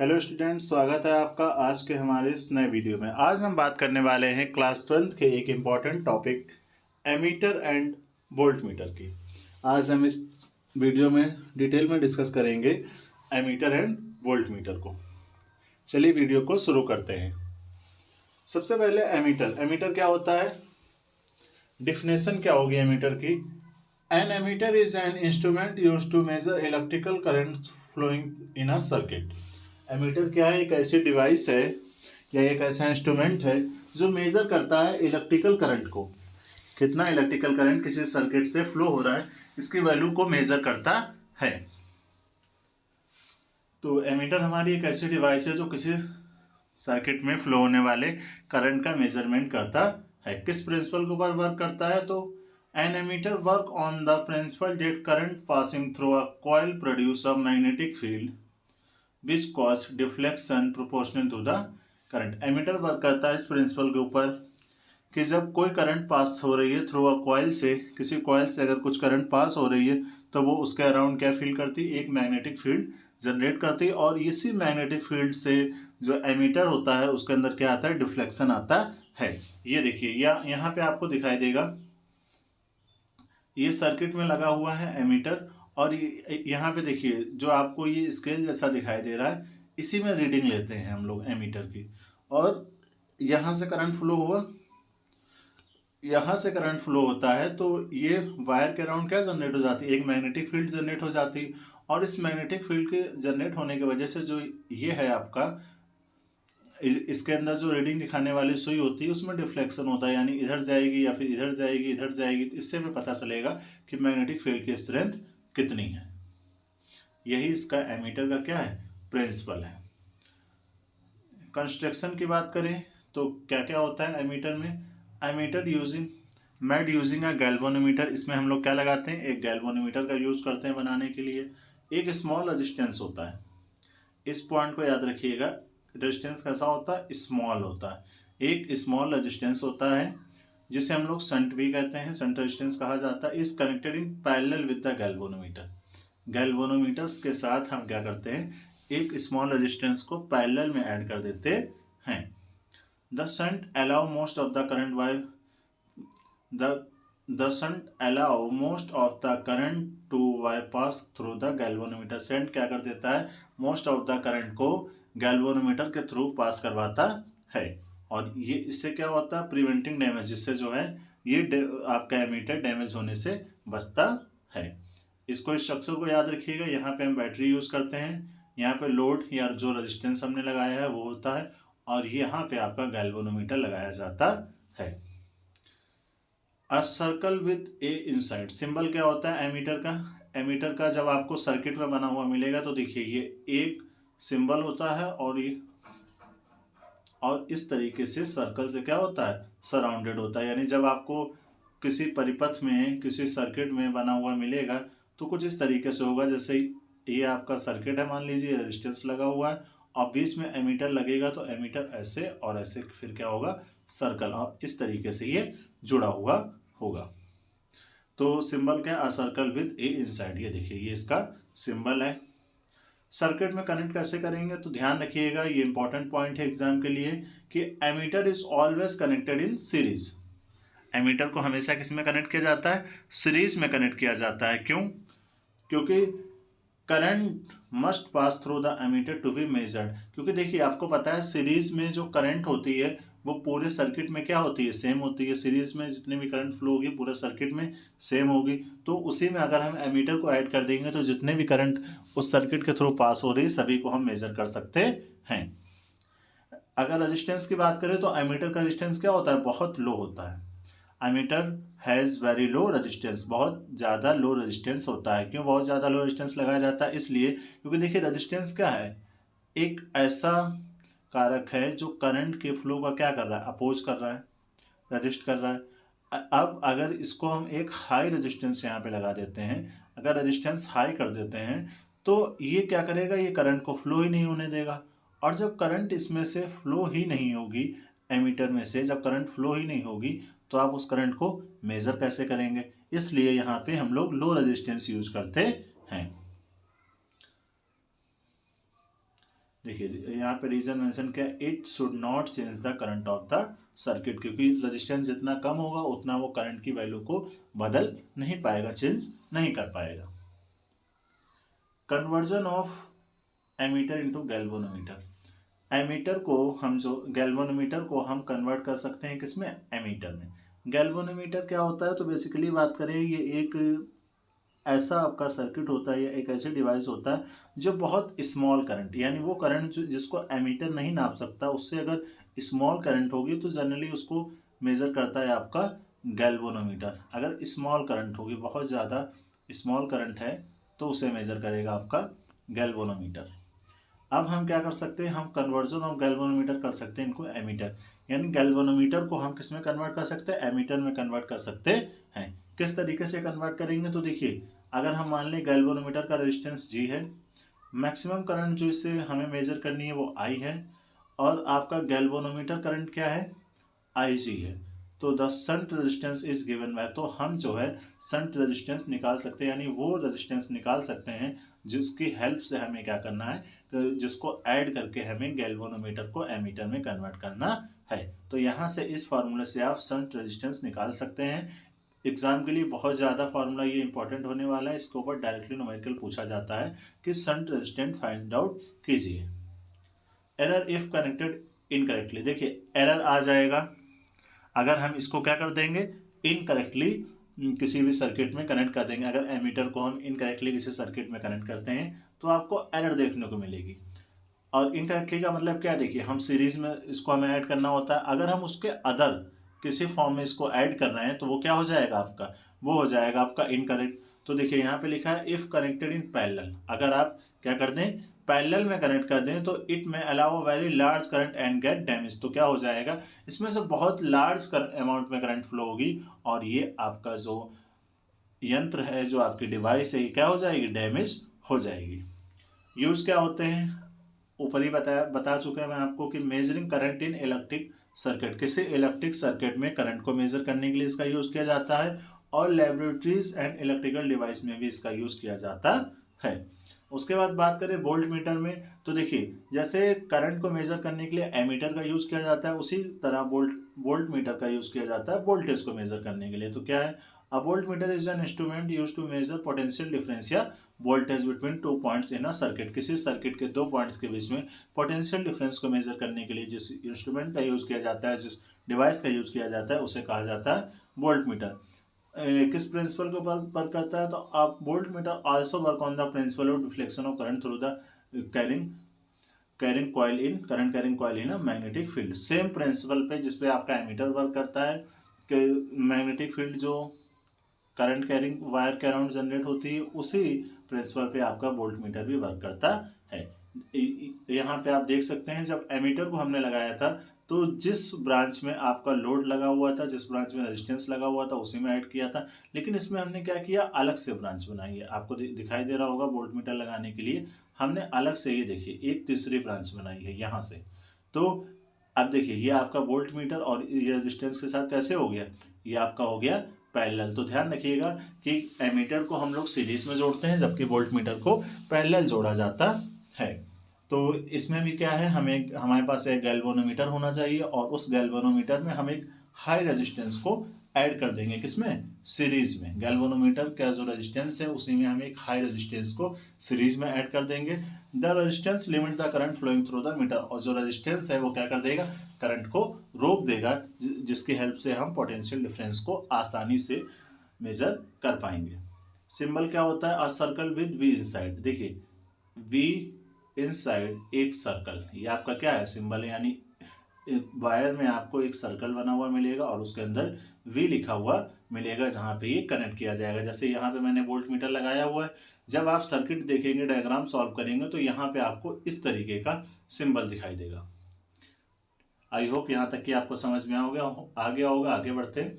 Hello students, स्वागत है आपका आज के हमारे इस नए वीडियो में। आज हम बात करने वाले हैं क्लास 12th के एक important topic ammeter and voltmeter की। आज हम इस वीडियो में डिटेल में डिस्कस करेंगे एमीटर एंड वोल्ट मीटर को। चलिए वीडियो को शुरू करते हैं। सबसे पहले एमीटर एमीटर क्या होता है, डिफिनेशन क्या होगी एमीटर की। An ammeter is an instrument used to measure electrical current flowing in a circuit. Ammeter क्या है, एक ऐसी डिवाइस है या एक ऐसा इंस्ट्रूमेंट है जो मेजर करता है इलेक्ट्रिकल करंट को। कितना इलेक्ट्रिकल करंट किसी सर्किट से फ्लो हो रहा है, इसकी वैल्यू को मेजर करता है। तो एमीटर हमारी एक ऐसी डिवाइस है जो किसी सर्किट में फ्लो होने वाले करंट का मेजरमेंट करता है। किस प्रिंसिपल के ऊपर वर्क करता है, तो an ammeter work on the principle that current passing through a coil produce a magnetic field which cause deflection proportional to the current. Ammeter work करता है इस प्रिंसिपल के ऊपर कि जब कोई करंट पास हो रही है थ्रू अ कॉइल से, किसी कॉइल से अगर कुछ करंट पास हो रही है तो वो उसके अराउंड क्या फील करती है, एक मैग्नेटिक फील्ड जनरेट करती है। और इसी मैग्नेटिक फील्ड से जो एमीटर होता है उसके अंदर क्या आता है, डिफ्लेक्शन आता है। ये देखिए यहाँ पे आपको दिखाई देगा, ये सर्किट में लगा हुआ है एमीटर। और यहाँ पे देखिए जो आपको ये स्केल जैसा दिखाई दे रहा है, इसी में रीडिंग लेते हैं हम लोग एमीटर की। और यहाँ से करंट फ्लो हुआ, यहाँ से करंट फ्लो होता है तो ये वायर के अराउंड क्या जनरेट हो जाती है, एक मैग्नेटिक फील्ड जनरेट हो जाती है। और इस मैग्नेटिक फील्ड के जनरेट होने की वजह से जो ये है आपका, इसके अंदर जो रीडिंग दिखाने वाली सुई होती है उसमें डिफ्लेक्शन होता है, यानी इधर जाएगी या फिर इधर जाएगी, इधर जाएगी। तो इससे हमें पता चलेगा कि मैग्नेटिक फील्ड की स्ट्रेंथ कितनी है। यही इसका एमीटर का क्या है, प्रिंसिपल है। कंस्ट्रक्शन की बात करें तो क्या क्या होता है एमीटर में। Ammeter made using a galvanometer. इसमें हम लोग क्या लगाते हैं, एक गैल्वेनोमीटर का यूज करते हैं बनाने के लिए। एक स्मॉल रेजिस्टेंस होता है, इस पॉइंट को याद रखिएगा। रेजिस्टेंस कैसा होता है, स्मॉल होता है। एक स्मॉल रेजिस्टेंस होता है जिसे हम लोग शंट भी कहते हैं, शंट रेजिस्टेंस कहा जाता है। Is connected in parallel with the galvanometer. Galvanometers के साथ हम क्या करते हैं, एक स्मॉल रेजिस्टेंस को पैरेलल में ऐड कर देते हैं। The shunt allow most of the current by the shunt allow most of the current to bypass through the galvanometer. Shunt क्या कर देता है, मोस्ट ऑफ द करंट को गैल्वेनोमीटर के थ्रू पास करवाता है। और ये इससे क्या होता है, प्रिवेंटिंग डैमेज, जिससे जो है ये आपका एमीटर डैमेज होने से बचता है। इसको स्ट्रक्चर को याद रखिएगा। यहाँ पे हम बैटरी यूज करते हैं, यहाँ पे लोड या जो रेजिस्टेंस हमने लगाया है वो होता है, और यहाँ पे आपका गैल्वेनोमीटर लगाया जाता है। A circle with A inside. Symbol क्या होता है एमीटर का, एमीटर का जब आपको सर्किट में बना हुआ मिलेगा तो देखिए ये एक सिंबल होता है और इस तरीके से सर्कल से क्या होता है, सराउंडेड होता है। यानी जब आपको किसी परिपथ में, किसी सर्किट में बना हुआ मिलेगा तो कुछ इस तरीके से होगा। जैसे ये आपका सर्किट है, मान लीजिए रेजिस्टेंस लगा हुआ है और बीच में एमीटर लगेगा तो एमीटर ऐसे और ऐसे फिर क्या होगा, सर्कल, और इस तरीके से ये जुड़ा हुआ होगा। तो सिंबल क्या है, a circle with A inside. ये देखिए ये इसका सिंबल है। सर्किट में कनेक्ट कैसे करेंगे, तो ध्यान रखिएगा, ये इंपॉर्टेंट पॉइंट है एग्जाम के लिए कि ammeter is always connected in series. Ammeter को हमेशा किस में कनेक्ट किया जाता है, सीरीज में कनेक्ट किया जाता है। क्यों, क्योंकि current must pass through the ammeter to be measured. क्योंकि देखिए आपको पता है सीरीज में जो करंट होती है वो पूरे सर्किट में क्या होती है, सेम होती है। सीरीज में जितनी भी करंट फ्लो होगी पूरे सर्किट में सेम होगी। तो उसी में अगर हम एमीटर को ऐड कर देंगे तो जितने भी करंट उस सर्किट के थ्रू पास हो रही है सभी को हम मेजर कर सकते हैं। अगर रेजिस्टेंस की बात करें तो एमीटर का रेजिस्टेंस क्या होता है, बहुत लो होता है। Ammeter has very low resistance, बहुत ज़्यादा लो रेजिस्टेंस होता है। क्यों बहुत ज़्यादा लो रेजिस्टेंस लगाया जाता है, इसलिए क्योंकि देखिए रेजिस्टेंस क्या है, एक ऐसा कारक है जो करंट के फ्लो का क्या कर रहा है, अपोज कर रहा है, रजिस्ट कर रहा है। अब अगर इसको हम एक हाई रेजिस्टेंस यहाँ पे लगा देते हैं, अगर रेजिस्टेंस हाई कर देते हैं तो ये क्या करेगा, ये करंट को फ्लो ही नहीं होने देगा। और जब करंट इसमें से फ्लो ही नहीं होगी, एमीटर में से जब करंट फ्लो ही नहीं होगी तो आप उस करंट को मेजर कैसे करेंगे। इसलिए यहाँ पे हम लोग लो रेजिस्टेंस यूज करते हैं। देखिए यहाँ पे रीजन मेंशन किया, it should not change the current of the circuit, क्योंकि रेजिस्टेंस जितना कम होगा उतना वो करंट की वैल्यू को बदल नहीं पाएगा, चेंज नहीं कर पाएगा। Conversion of ammeter into galvanometer, ammeter को हम जो गैल्वेनोमीटर को हम कन्वर्ट कर सकते हैं किसमें, एमीटर में। गैल्वेनोमीटर क्या होता है, तो बेसिकली बात करें ये एक ऐसा आपका सर्किट होता है या एक ऐसे डिवाइस होता है जो बहुत स्मॉल करंट, यानी वो करंट जो जिसको एमीटर नहीं नाप सकता, उससे अगर स्मॉल करंट होगी तो जनरली उसको मेज़र करता है आपका गैल्वेनोमीटर। अगर स्मॉल करंट होगी, बहुत ज़्यादा स्मॉल करंट है, तो उसे मेज़र करेगा आपका गैल्वेनोमीटर। अब हम क्या कर सकते हैं, हम कन्वर्जन ऑफ गैल्वेनोमीटर कर सकते हैं इनको एमीटर, यानी गैल्वेनोमीटर को हम किस में कन्वर्ट कर सकते हैं, एमीटर में कन्वर्ट कर सकते हैं। किस तरीके से कन्वर्ट करेंगे, तो देखिए अगर हम मान लें गैल्वेनोमीटर का रेजिस्टेंस G है, मैक्सिमम करंट जो इससे हमें मेजर करनी है वो I है, और आपका गैल्वेनोमीटर करंट क्या है, IG है। तो the shunt resistance is given by, तो हम जो है शंट रेजिस्टेंस निकाल सकते हैं, यानी वो रेजिस्टेंस निकाल सकते हैं जिसकी हेल्प से हमें क्या करना है, जिसको ऐड करके हमें गैल्वेनोमीटर को एमीटर में कन्वर्ट करना है। तो यहाँ से इस फार्मूले से आप शंट रेजिस्टेंस निकाल सकते हैं। एग्जाम के लिए बहुत ज़्यादा फार्मूला ये इंपॉर्टेंट होने वाला है, इसके ऊपर डायरेक्टली न्यूमेरिकल पूछा जाता है कि शंट रेजिस्टेंट फाइंड आउट कीजिए। एरर इफ कनेक्टेड इनकरेक्टली, देखिए एरर आ जाएगा अगर हम इसको क्या कर देंगे, इनकरेक्टली किसी भी सर्किट में कनेक्ट कर देंगे। अगर एमीटर को हम इनकरेक्टली किसी सर्किट में कनेक्ट करते हैं तो आपको एरर देखने को मिलेगी। और इनकरेक्टली का मतलब क्या, देखिए हम सीरीज में इसको हमें ऐड करना होता है, अगर हम उसके अदर किसी फॉर्म में इसको ऐड कर रहे हैं तो वो क्या हो जाएगा आपका, वो हो जाएगा आपका इनकरेक्ट। तो देखिए यहाँ पे लिखा है इफ कनेक्टेड इन पैरेलल, अगर आप क्या कर दें, पैरेलल में कनेक्ट कर दें तो इट में allow very large current and gate damage, तो क्या हो जाएगा, इसमें से बहुत लार्ज अमाउंट में करंट फ्लो होगी और ये आपका जो यंत्र है, जो आपकी डिवाइस है, ये क्या हो जाएगी, डैमेज हो जाएगी। यूज क्या होते हैं, ऊपर ही बता चुका है मैं आपको कि measuring current in electric circuit, किसी इलेक्ट्रिक सर्किट में करंट को मेजर करने के लिए इसका यूज किया जाता है, और लेबोरेटरीज एंड इलेक्ट्रिकल डिवाइस में भी इसका यूज किया जाता है। उसके बाद बात करें वोल्ट मीटर में, तो देखिए जैसे करंट को मेजर करने के लिए एमीटर का यूज किया जाता है, उसी तरह वोल्ट मीटर का यूज किया जाता है वोल्टेज को मेजर करने के लिए। तो क्या है, a voltmeter is an instrument use to measure potential difference या voltage between two points in a circuit, किसी सर्किट के दो पॉइंट्स के बीच में पोटेंशियल डिफरेंस को मेजर करने के लिए जिस इंस्ट्रूमेंट का यूज किया जाता है, जिस डिवाइस का यूज किया जाता है, उसे कहा जाता है वोल्ट मीटर। किस प्रिंसिपल को वर्क करता है, तो आप voltmeter also work on the principle of deflection of current through the carrying coil in current carrying coil in a magnetic field, same principle पे जिसपे आपका एमीटर वर्क करता है कि मैग्नेटिक फील्ड जो करंट कैरिंग वायर के around generate होती है, उसी प्रिंसिपल पे आपका वोल्ट मीटर भी वर्क करता है। यहाँ पे आप देख सकते हैं जब एमीटर को हमने लगाया था तो जिस ब्रांच में आपका लोड लगा हुआ था, जिस ब्रांच में रेजिस्टेंस लगा हुआ था, उसी में ऐड किया था, लेकिन इसमें हमने क्या किया, अलग से ब्रांच बनाई है। आपको दिखाई दे रहा होगा वोल्ट मीटर लगाने के लिए हमने अलग से, ये देखिए एक तीसरी ब्रांच बनाई है यहाँ से। तो अब देखिए ये आपका वोल्ट मीटर और ये रेजिस्टेंस के साथ कैसे हो गया, ये आपका हो गया पैरेलल। तो ध्यान रखिएगा कि एमीटर को हम लोग सीरीज में जोड़ते हैं जबकि वोल्ट मीटर को पैरेलल जोड़ा जाता है। तो इसमें भी क्या है, हमें हमारे पास एक गैल्वेनोमीटर होना चाहिए और उस गैल्वेनोमीटर में हम एक हाई रेजिस्टेंस को ऐड कर देंगे, किसमें, सीरीज में। गैल्वेनोमीटर का जो रेजिस्टेंस है उसी में हम एक हाई रेजिस्टेंस को सीरीज में ऐड कर देंगे। The resistance limit the current flowing through the meter, और जो रेजिस्टेंस है वो क्या कर देगा, करंट को रोक देगा, जिसकी हेल्प से हम पोटेंशियल डिफरेंस को आसानी से मेजर कर पाएंगे। सिंबल क्या होता है, a circle with V inside, देखिए वी इनसाइड एक सर्कल, ये आपका क्या है, सिंबल है, यानी वायर में आपको एक सर्कल बना हुआ मिलेगा और उसके अंदर वी लिखा हुआ मिलेगा जहाँ पे ये कनेक्ट किया जाएगा। जैसे यहाँ पे मैंने वोल्ट मीटर लगाया हुआ है, जब आप सर्किट देखेंगे, डायग्राम सॉल्व करेंगे तो यहाँ पे आपको इस तरीके का सिंबल दिखाई देगा। आई होप यहाँ तक कि आपको समझ में आ गया होगा। आगे बढ़ते हैं,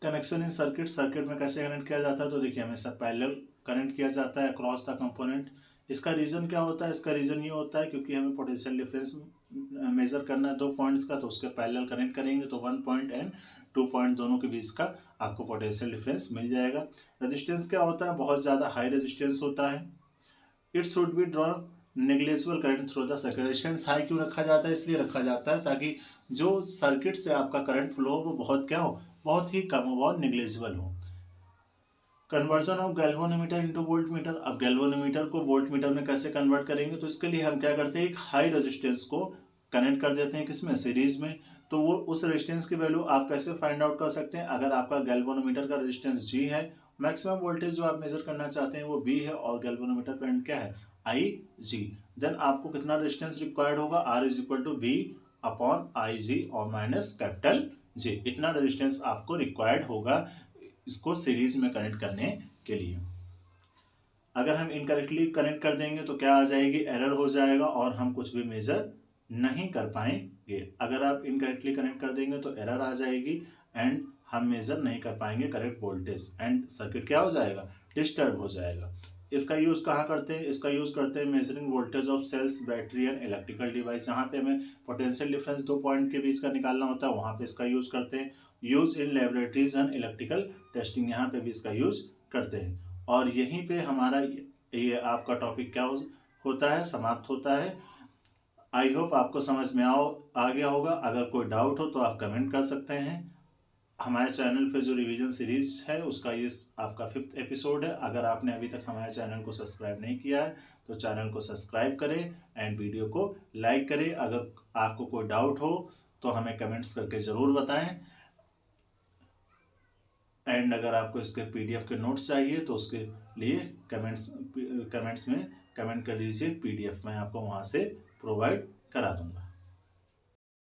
कनेक्शन इन सर्किट, सर्किट में कैसे कनेक्ट किया जाता है, तो देखिए हमेशा पैरेलल कनेक्ट किया जाता है अक्रॉस द कंपोनेंट। इसका रीज़न क्या होता है, इसका रीज़न ये होता है क्योंकि हमें पोटेंशियल डिफरेंस मेजर करना है दो पॉइंट्स का, तो उसके पैरेलल कनेक्ट करेंगे तो 1 पॉइंट एंड 2 पॉइंट दोनों के बीच का आपको पोटेंशियल डिफरेंस मिल जाएगा। रेजिस्टेंस क्या होता है, बहुत ज़्यादा हाई रेजिस्टेंस होता है। It should be draw negligible current through the circuit. Resistance high क्यों रखा जाता है? इसलिए रखा जाता है ताकि जो सर्किट से आपका करंट फ्लो हो वो बहुत क्या हो, बहुत ही कम हो, बहुत नेग्लिजिबल हो। Conversion of galvanometer into volt meter. अब गैल्वेनोमीटर को वोल्ट मीटर में कैसे कन्वर्ट करेंगे? तो इसके लिए हम क्या करते हैं, एक हाई रेजिस्टेंस को कनेक्ट कर देते हैं, किसमें? सीरीज में। तो वो उस रेजिस्टेंस की वैल्यू आप कैसे फाइंड आउट कर सकते हैं? अगर आपका गैल्वेनोमीटर का रेजिस्टेंस जी है, मैक्सिमम वोल्टेज जो आप मेजर करना चाहते हैं वो बी है, और गैल्वेनोमीटर करंट क्या है? आई जी। देन आपको कितना रेजिस्टेंस रिक्वायर्ड होगा? R is equal to B upon I G और माइनस कैपिटल जे। इतना रेजिस्टेंस आपको रिक्वायर्ड होगा इसको सीरीज में कनेक्ट करने के लिए। अगर हम इनकरेक्टली कनेक्ट कर देंगे तो क्या आ जाएगी? एरर हो जाएगा और हम कुछ भी मेजर नहीं कर पाएंगे। अगर आप इनकरेक्टली कनेक्ट कर देंगे तो एरर आ जाएगी एंड हम मेजर नहीं कर पाएंगे करेक्ट वोल्टेज, एंड सर्किट क्या हो जाएगा? डिस्टर्ब हो जाएगा। इसका यूज कहाँ करते हैं? इसका यूज करते हैं measuring voltage of cells, battery and electrical device. जहाँ पे हमें पोटेंशियल डिफरेंस दो पॉइंट के बीच का निकालना होता है, वहाँ पे इसका यूज करते हैं। Use in laboratories and electrical testing, यहाँ पे भी इसका यूज करते हैं। और यहीं पे हमारा ये आपका टॉपिक क्या होता है, समाप्त होता है। आई होप आपको समझ में आ गया होगा। अगर कोई डाउट हो तो आप कमेंट कर सकते हैं। हमारे चैनल पे जो रिवीजन सीरीज है उसका ये आपका 5th एपिसोड है। अगर आपने अभी तक हमारे चैनल को सब्सक्राइब नहीं किया है तो चैनल को सब्सक्राइब करें एंड वीडियो को लाइक करें। अगर आपको कोई डाउट हो तो हमें कमेंट्स करके ज़रूर बताएं। एंड अगर आपको इसके पीडीएफ के नोट्स चाहिए तो उसके लिए कमेंट्स में कमेंट कर दीजिए, पीडीएफ मैं आपको वहाँ से प्रोवाइड करा दूंगा।